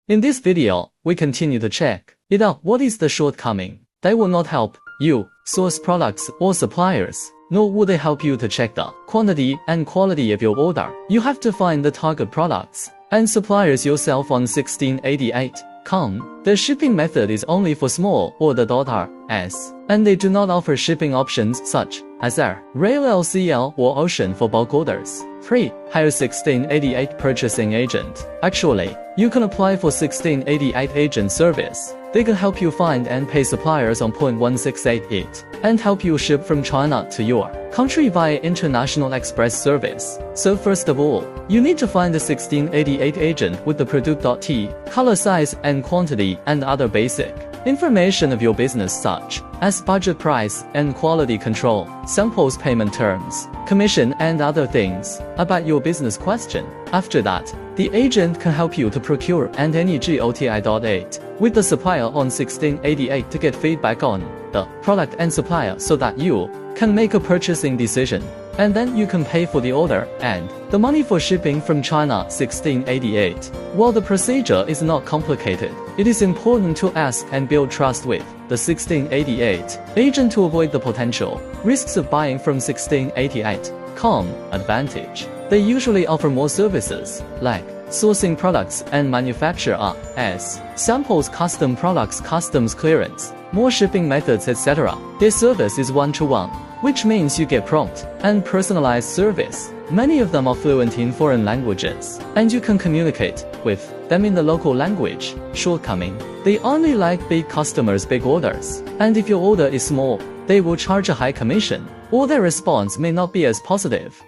In this video, we continue to check it out. What is the shortcoming? They will not help you source products or suppliers, nor will they help you to check the quantity and quality of your order. You have to find the target products and suppliers yourself on 1688.com. The shipping method is only for small order.rs, and they do not offer shipping options such as air, rail, LCL, or ocean for bulk orders. 3. Hire 1688 purchasing agent. Actually, you can apply for 1688 agent service. They can help you find and pay suppliers on point 1688 and help you ship from China to your country via international express service. So first of all, you need to find the 1688 agent with the product.t, color, size, and quantity, and other basic information of your business such as budget, price, and quality control, samples, payment terms, commission, and other things about your business question. After that, the agent can help you to procure and any GOTI.8 with the supplier on 1688 to get feedback on the product and supplier so that you can make a purchasing decision. And then you can pay for the order and the money for shipping from China 1688. While the procedure is not complicated, it is important to ask and build trust with the 1688 agent to avoid the potential risks of buying from 1688.com. Advantage: they usually offer more services like sourcing products and manufacture as samples, custom products, customs clearance, more shipping methods, etc. Their service is one-to-one, which means you get prompt and personalized service. Many of them are fluent in foreign languages, and you can communicate with them in the local language. Shortcoming: they only like big customers, big orders, and if your order is small, they will charge a high commission, or their response may not be as positive.